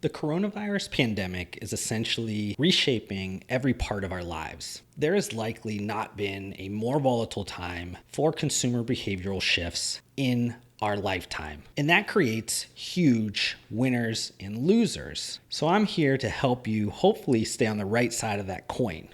The coronavirus pandemic is essentially reshaping every part of our lives. There has likely not been a more volatile time for consumer behavioral shifts in our lifetime. And that creates huge winners and losers. So I'm here to help you hopefully stay on the right side of that coin.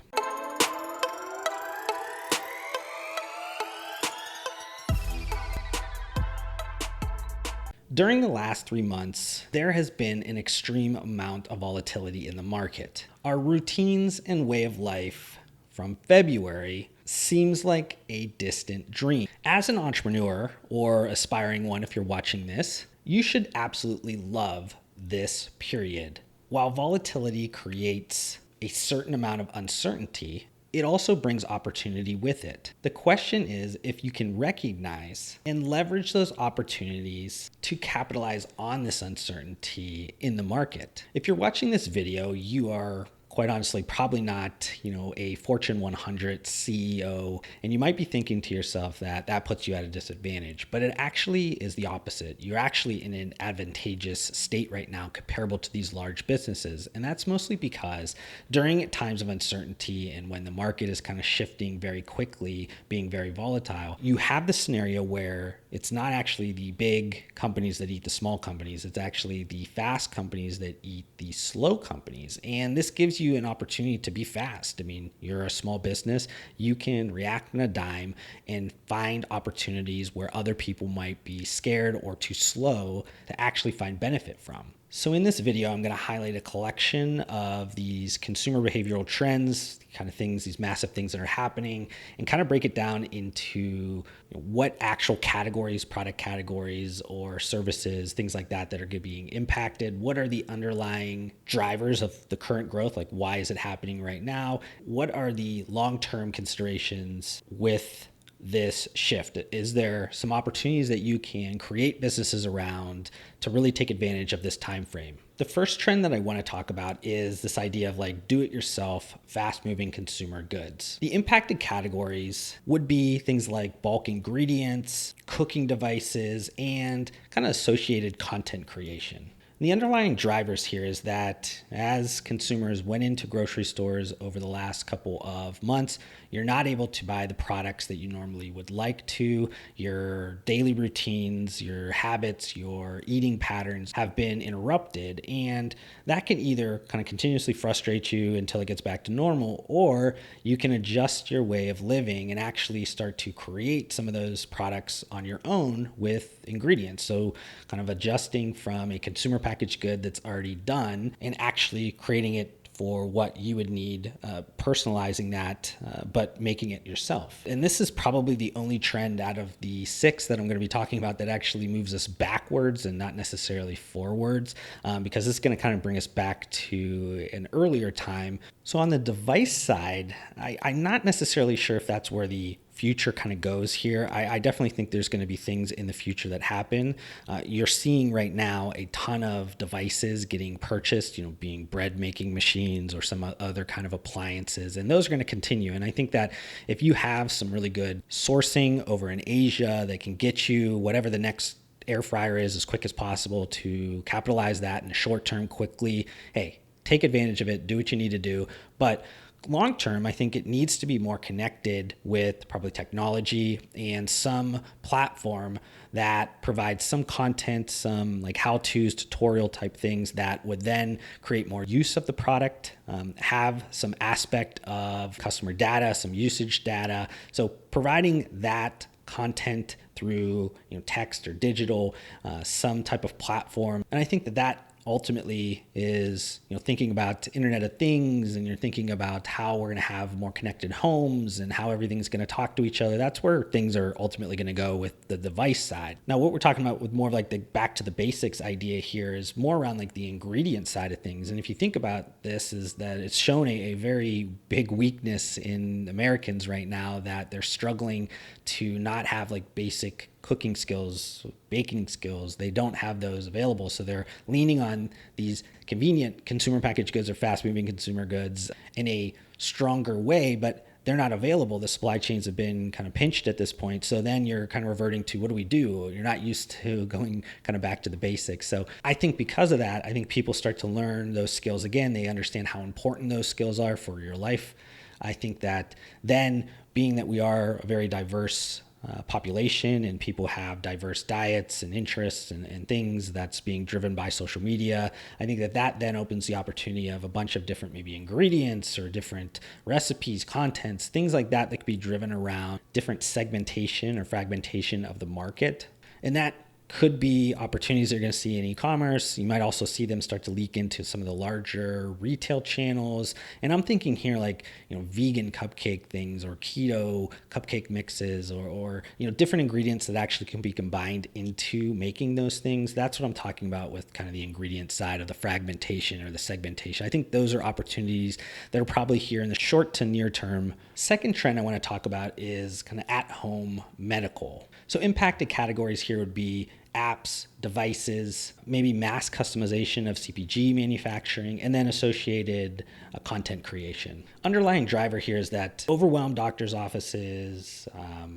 During the last 3 months, there has been an extreme amount of volatility in the market. Our routines and way of life from February seems like a distant dream. As an entrepreneur or aspiring one, if you're watching this, you should absolutely love this period. While volatility creates a certain amount of uncertainty, it also brings opportunity with it. The question is if you can recognize and leverage those opportunities to capitalize on this uncertainty in the market. If you're watching this video, you are quite honestly probably not, a Fortune 100 CEO, and you might be thinking to yourself that puts you at a disadvantage, but it actually is the opposite. You're actually in an advantageous state right now comparable to these large businesses, and that's mostly because during times of uncertainty and when the market is kind of shifting very quickly, being very volatile, you have the scenario where it's not actually the big companies that eat the small companies. It's actually the fast companies that eat the slow companies. And this gives you an opportunity to be fast. I mean, you're a small business. You can react on a dime and find opportunities where other people might be scared or too slow to actually find benefit from. So in this video, I'm going to highlight a collection of these consumer behavioral trends, kind of things, these massive things that are happening, and kind of break it down into what actual categories, product categories, or services, things like that are being impacted. What are the underlying drivers of the current growth? Like, why is it happening right now? What are the long-term considerations with this shift? Is there some opportunities that you can create businesses around to really take advantage of this time frame? The first trend that I want to talk about is this idea of do-it-yourself, fast-moving consumer goods. The impacted categories would be things like bulk ingredients, cooking devices, and kind of associated content creation. The underlying drivers here is that as consumers went into grocery stores over the last couple of months, you're not able to buy the products that you normally would like to. Your daily routines, your habits, your eating patterns have been interrupted, and that can either kind of continuously frustrate you until it gets back to normal, or you can adjust your way of living and actually start to create some of those products on your own with ingredients. So kind of adjusting from a consumer packaged good that's already done and actually creating it for what you would need, personalizing that, but making it yourself. And this is probably the only trend out of the 6 that I'm going to be talking about that actually moves us backwards and not necessarily forwards, because it's going to kind of bring us back to an earlier time. So on the device side, I'm not necessarily sure if that's where the future kind of goes here. I definitely think there's going to be things in the future that happen. You're seeing right now a ton of devices getting purchased, being bread making machines or some other kind of appliances, and those are going to continue. And I think that if you have some really good sourcing over in Asia that can get you whatever the next air fryer is as quick as possible to capitalize that in the short term quickly, hey, take advantage of it, do what you need to do. But long term, I think it needs to be more connected with probably technology and some platform that provides some content, some how-tos, tutorial type things that would then create more use of the product, have some aspect of customer data, some usage data. So providing that content through text or digital, some type of platform. And I think that ultimately is thinking about Internet of Things, and you're thinking about how we're going to have more connected homes and how everything's going to talk to each other. That's where things are ultimately going to go with the device side. Now, what we're talking about with more of the back to the basics idea here is more around the ingredient side of things. And if you think about this, is that it's shown a very big weakness in Americans right now, that they're struggling to not have basic cooking skills, baking skills. They don't have those available. So they're leaning on these convenient consumer packaged goods or fast moving consumer goods in a stronger way, but they're not available. The supply chains have been kind of pinched at this point. So then you're kind of reverting to, what do we do? You're not used to going kind of back to the basics. So I think because of that, I think people start to learn those skills again. They understand how important those skills are for your life. I think that then, being that we are a very diverse population and people have diverse diets and interests and things that's being driven by social media, I think that then opens the opportunity of a bunch of different maybe ingredients or different recipes, contents, things like that could be driven around different segmentation or fragmentation of the market. And that could be opportunities they're going to see in e-commerce. You might also see them start to leak into some of the larger retail channels. And I'm thinking here like, vegan cupcake things or keto cupcake mixes or different ingredients that actually can be combined into making those things. That's what I'm talking about with kind of the ingredient side of the fragmentation or the segmentation. I think those are opportunities that are probably here in the short to near term. Second trend I want to talk about is kind of at-home medical. So impacted categories here would be apps, devices, maybe mass customization of CPG manufacturing, and then associated content creation. Underlying driver here is that overwhelmed doctors' offices,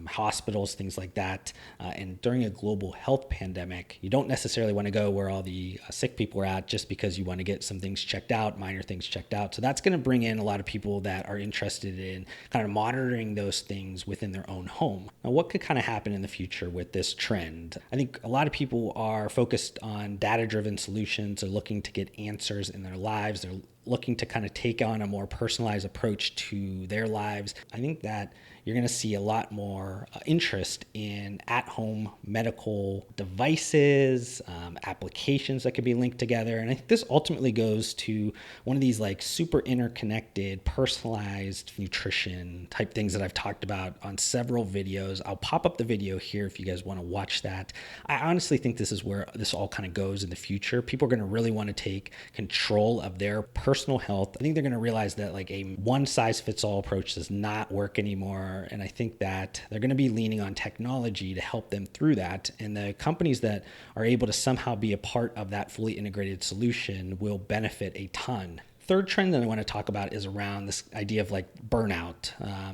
hospitals, things like that, and during a global health pandemic, you don't necessarily want to go where all the sick people are at just because you want to get some things checked out, minor things checked out. So that's going to bring in a lot of people that are interested in kind of monitoring those things within their own home. Now, what could kind of happen in the future with this trend? I think a lot of people are focused on data-driven solutions. They're looking to get answers in their lives. They're looking to kind of take on a more personalized approach to their lives. I think that you're going to see a lot more interest in at-home medical devices, applications that could be linked together. And I think this ultimately goes to one of these like super interconnected, personalized nutrition type things that I've talked about on several videos. I'll pop up the video here if you guys want to watch that. I honestly think this is where this all kind of goes in the future. People are going to really want to take control of their personal health. I think they're going to realize that like a one-size-fits-all approach does not work anymore. And I think that they're going to be leaning on technology to help them through that. And the companies that are able to somehow be a part of that fully integrated solution will benefit a ton. Third trend that I want to talk about is around this idea of like burnout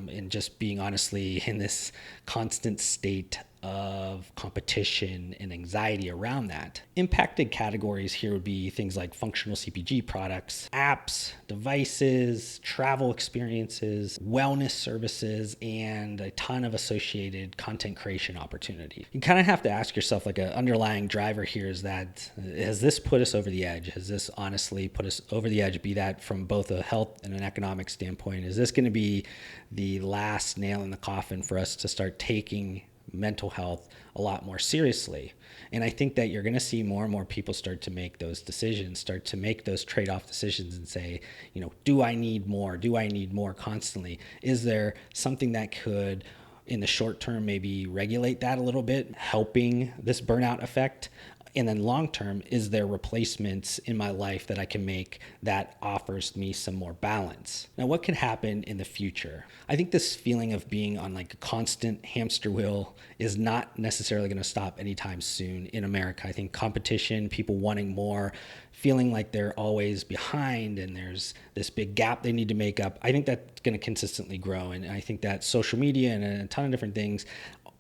and just being honestly in this constant state of competition and anxiety around that. Impacted categories here would be things like functional CPG products, apps, devices, travel experiences, wellness services, and a ton of associated content creation opportunity. You kind of have to ask yourself, like an underlying driver here is that, has this put us over the edge? Has this honestly put us over the edge, be that from both a health and an economic standpoint? Is this going to be the last nail in the coffin for us to start taking mental health a lot more seriously? And I think that you're going to see more and more people start to make those decisions, start to make those trade-off decisions and say, do I need more? Do I need more constantly? Is there something that could, in the short term, maybe regulate that a little bit, helping this burnout effect? And then long term, is there replacements in my life that I can make that offers me some more balance? Now, what could happen in the future? I think this feeling of being on like a constant hamster wheel is not necessarily going to stop anytime soon in America. I think competition, people wanting more, feeling like they're always behind and there's this big gap they need to make up, I think that's going to consistently grow. And I think that social media and a ton of different things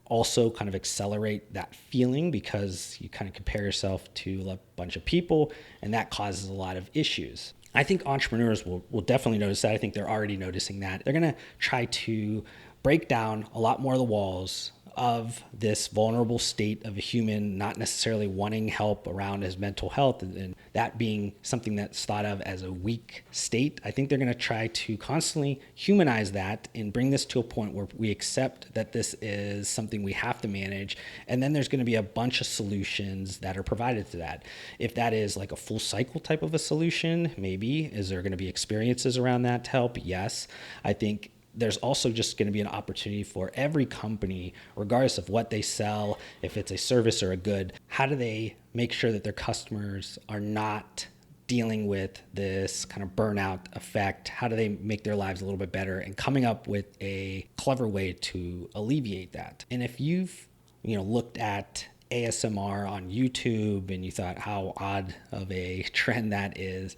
also kind of accelerate that feeling because you kind of compare yourself to a bunch of people and that causes a lot of issues. I think entrepreneurs will definitely notice that. I think they're already noticing that. They're going to try to break down a lot more of the walls of this vulnerable state of a human not necessarily wanting help around his mental health and that being something that's thought of as a weak state. I think they're going to try to constantly humanize that and bring this to a point where we accept that this is something we have to manage. And then there's going to be a bunch of solutions that are provided to that. If that is like a full cycle type of a solution, maybe. Is there going to be experiences around that to help? Yes. I think there's also just going to be an opportunity for every company, regardless of what they sell, if it's a service or a good, how do they make sure that their customers are not dealing with this kind of burnout effect? How do they make their lives a little bit better and coming up with a clever way to alleviate that? And if you've looked at ASMR on YouTube and you thought how odd of a trend that is,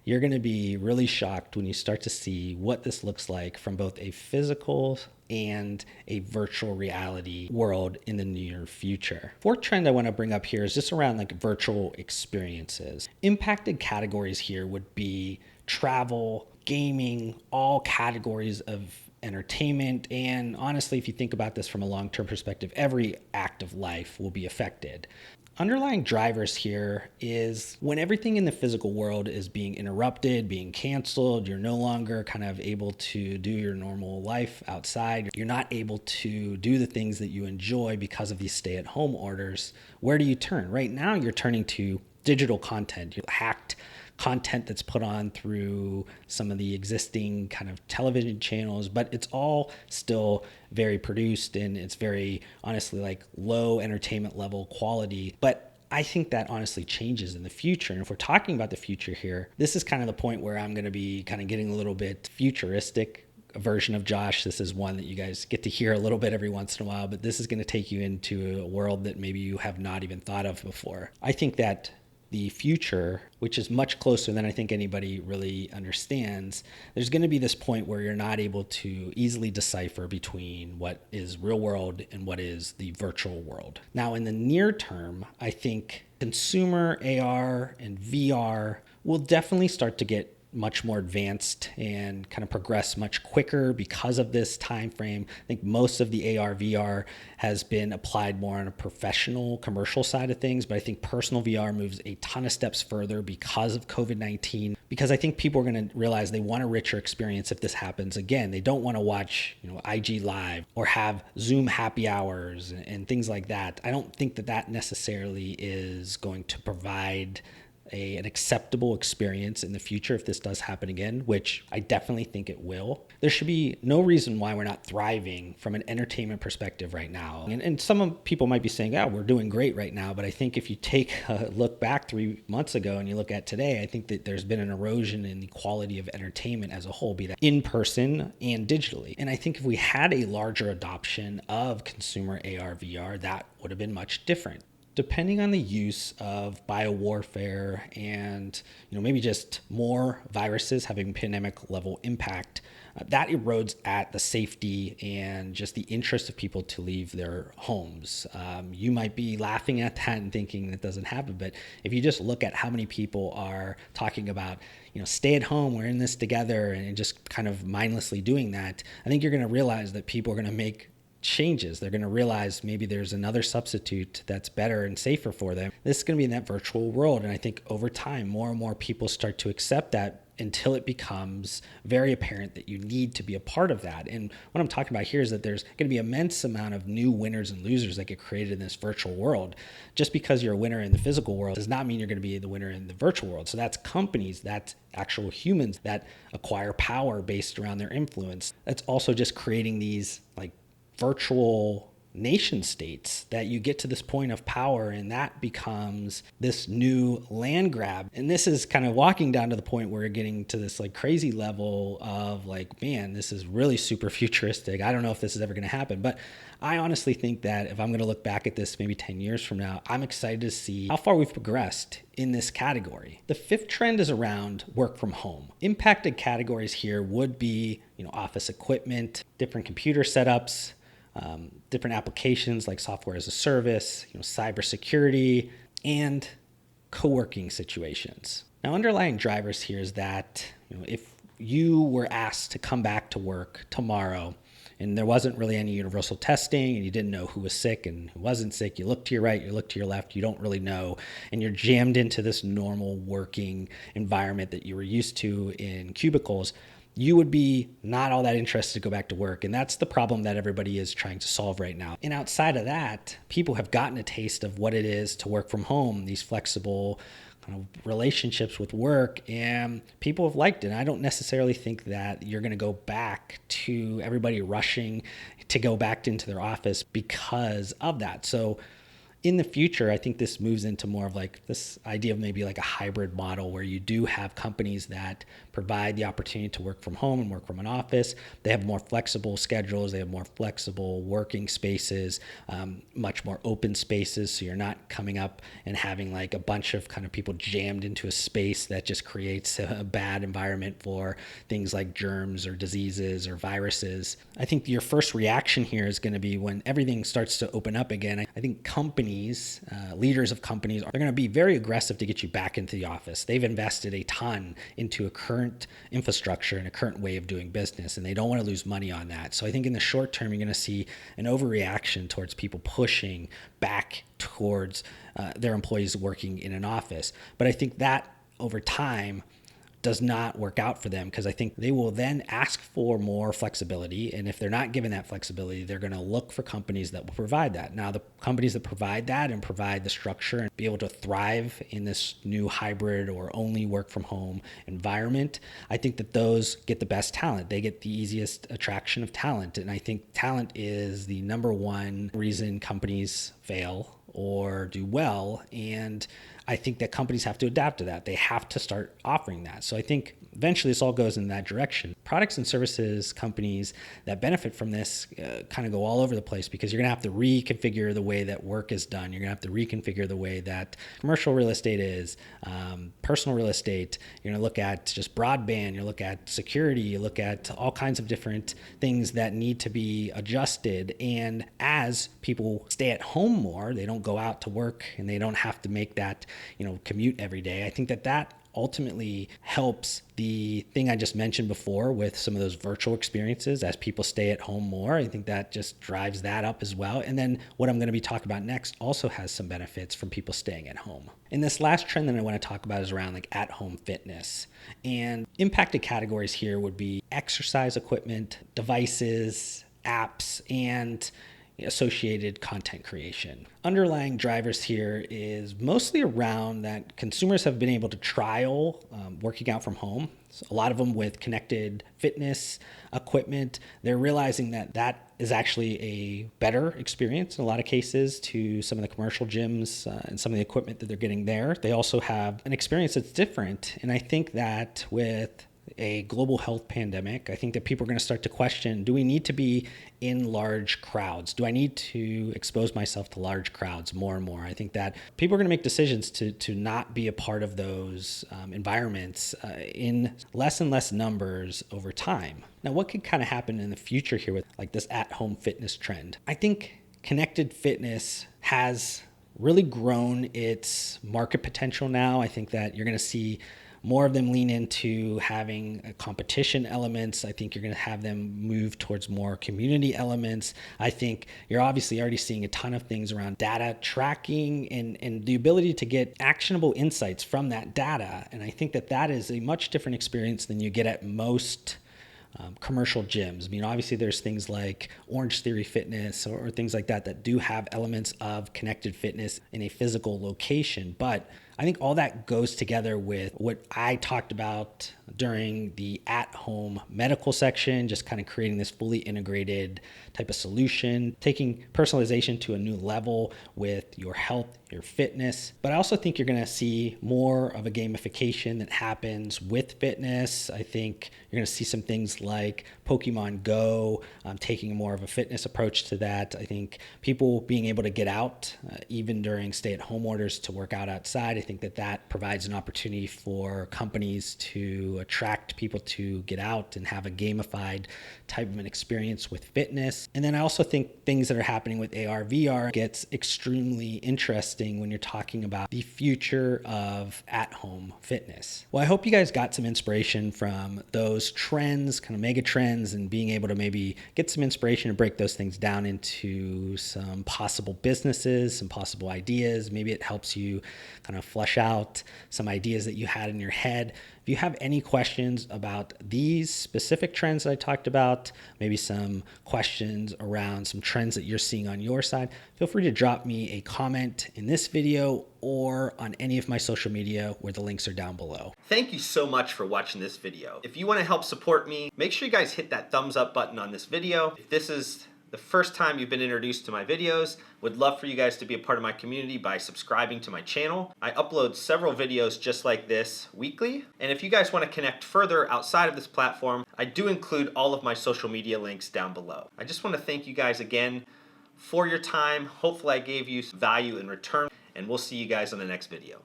you're going to be really shocked when you start to see what this looks like from both a physical and a virtual reality world in the near future. Fourth trend I want to bring up here is just around like virtual experiences. Impacted categories here would be travel, gaming, all categories of entertainment. And honestly, if you think about this from a long-term perspective, every act of life will be affected. Underlying drivers here is when everything in the physical world is being interrupted, being canceled, you're no longer kind of able to do your normal life outside. You're not able to do the things that you enjoy because of these stay-at-home orders. Where do you turn? Right now, you're turning to digital content. You hacked content that's put on through some of the existing kind of television channels, but it's all still very produced and it's very honestly like low entertainment level quality. But I think that honestly changes in the future. And if we're talking about the future here, this is kind of the point where I'm going to be kind of getting a little bit futuristic version of Josh. This is one that you guys get to hear a little bit every once in a while, but this is going to take you into a world that maybe you have not even thought of before. I think that the future, which is much closer than I think anybody really understands, there's going to be this point where you're not able to easily decipher between what is real world and what is the virtual world. Now, in the near term, I think consumer AR and VR will definitely start to get much more advanced and kind of progress much quicker because of this time frame. I think most of the AR VR has been applied more on a professional commercial side of things, but I think personal VR moves a ton of steps further because of COVID-19, because I think people are going to realize they want a richer experience if this happens again. They don't want to watch, IG Live or have Zoom happy hours and things like that. I don't think that that necessarily is going to provide an acceptable experience in the future if this does happen again, which I definitely think it will. There should be no reason why we're not thriving from an entertainment perspective right now. And some people might be saying, we're doing great right now. But I think if you take a look back 3 months ago and you look at today, I think that there's been an erosion in the quality of entertainment as a whole, be that in person and digitally. And I think if we had a larger adoption of consumer AR, VR, that would have been much different. Depending on the use of biowarfare and maybe just more viruses having pandemic level impact, that erodes at the safety and just the interest of people to leave their homes. You might be laughing at that and thinking that doesn't happen, but if you just look at how many people are talking about stay at home, we're in this together, and just kind of mindlessly doing that, I think you're going to realize that people are going to make changes. They're going to realize maybe there's another substitute that's better and safer for them. This is going to be in that virtual world. And I think over time, more and more people start to accept that until it becomes very apparent that you need to be a part of that. And what I'm talking about here is that there's going to be an immense amount of new winners and losers that get created in this virtual world. Just because you're a winner in the physical world does not mean you're going to be the winner in the virtual world. So that's companies, that's actual humans that acquire power based around their influence. That's also just creating these like virtual nation states that you get to this point of power, and that becomes this new land grab. And this is kind of walking down to the point where you're getting to this like crazy level of like, man, this is really super futuristic. I don't know if this is ever going to happen, but I honestly think that if I'm going to look back at this maybe 10 years from now, I'm excited to see how far we've progressed in this category. The fifth trend is around work from home. Impacted categories here would be, office equipment, different computer setups, different applications like software as a service, cybersecurity, and co-working situations. Now, underlying drivers here is that if you were asked to come back to work tomorrow and there wasn't really any universal testing and you didn't know who was sick and who wasn't sick, you look to your right, you look to your left, you don't really know, and you're jammed into this normal working environment that you were used to in cubicles, you would be not all that interested to go back to work. And that's the problem that everybody is trying to solve right now. And outside of that, people have gotten a taste of what it is to work from home, these flexible kind of relationships with work, and people have liked it. And I don't necessarily think that you're going to go back to everybody rushing to go back into their office because of that. So In the future, I think this moves into more of like this idea of maybe like a hybrid model where you do have companies that provide the opportunity to work from home and work from an office. They have more flexible schedules. They have more flexible working spaces, much more open spaces. So you're not coming up and having like a bunch of kind of people jammed into a space that just creates a bad environment for things like germs or diseases or viruses. I think your first reaction here is going to be when everything starts to open up again. I think companies, leaders of companies, are going to be very aggressive to get you back into the office. They've invested a ton into a current infrastructure and a current way of doing business, and they don't want to lose money on that. So I think in the short term, you're going to see an overreaction towards people pushing back towards their employees working in an office. But I think that over time does not work out for them, because I think they will then ask for more flexibility. And if they're not given that flexibility, they're going to look for companies that will provide that. Now, the companies that provide that and provide the structure and be able to thrive in this new hybrid or only work from home environment, I think that those get the best talent. They get the easiest attraction of talent. And I think talent is the number one reason companies fail or do well. And I think that companies have to adapt to that. They have to start offering that. So I think eventually this all goes in that direction. Products and services companies that benefit from this kind of go all over the place, because you're going to have to reconfigure the way that work is done. You're going to have to reconfigure the way that commercial real estate is, personal real estate. You're going to look at just broadband. You look at security. You look at all kinds of different things that need to be adjusted. And as people stay at home more, they don't go out to work and they don't have to make that commute every day. I think that ultimately helps the thing I just mentioned before with some of those virtual experiences. As people stay at home more, I think that just drives that up as well. And then what I'm going to be talking about next also has some benefits from people staying at home. And this last trend that I want to talk about is around like at-home fitness. And impacted categories here would be exercise equipment, devices, apps, and associated content creation. Underlying drivers here is mostly around that consumers have been able to trial working out from home. So a lot of them with connected fitness equipment. They're realizing that that is actually a better experience in a lot of cases to some of the commercial gyms and some of the equipment that they're getting there. They also have an experience that's different. And I think that with a global health pandemic, I think that people are going to start to question, do we need to be in large crowds? Do I need to expose myself to large crowds more and more? I think that people are going to make decisions to not be a part of those environments in less and less numbers over time. Now, what could kind of happen in the future here with like this at-home fitness trend? I think connected fitness has really grown its market potential now. I think that you're going to see more of them lean into having competition elements. I think you're going to have them move towards more community elements. I think you're obviously already seeing a ton of things around data tracking and the ability to get actionable insights from that data. And I think that is a much different experience than you get at most commercial gyms. I mean, obviously there's things like Orange Theory Fitness or things like that do have elements of connected fitness in a physical location. But I think all that goes together with what I talked about during the at-home medical section, just kind of creating this fully integrated type of solution, taking personalization to a new level with your health, your fitness. But I also think you're going to see more of a gamification that happens with fitness. I think you're going to see some things like Pokemon Go, taking more of a fitness approach to that. I think people being able to get out, even during stay-at-home orders, to work out outside. I think that provides an opportunity for companies to attract people to get out and have a gamified type of an experience with fitness. And then I also think things that are happening with AR, VR gets extremely interesting when you're talking about the future of at-home fitness. Well, I hope you guys got some inspiration from those trends, kind of mega trends, and being able to maybe get some inspiration to break those things down into some possible businesses, some possible ideas. Maybe it helps you kind of flesh out some ideas that you had in your head. If you have any questions about these specific trends that I talked about, maybe some questions around some trends that you're seeing on your side, feel free to drop me a comment in this video or on any of my social media where the links are down below. Thank you so much for watching this video. If you want to help support me, make sure you guys hit that thumbs up button on this video. If this is the first time you've been introduced to my videos. Would love for you guys to be a part of my community by subscribing to my channel. I upload several videos just like this weekly. And if you guys want to connect further outside of this platform, I do include all of my social media links down below. I just want to thank you guys again for your time. Hopefully I gave you value in return, and we'll see you guys on the next video.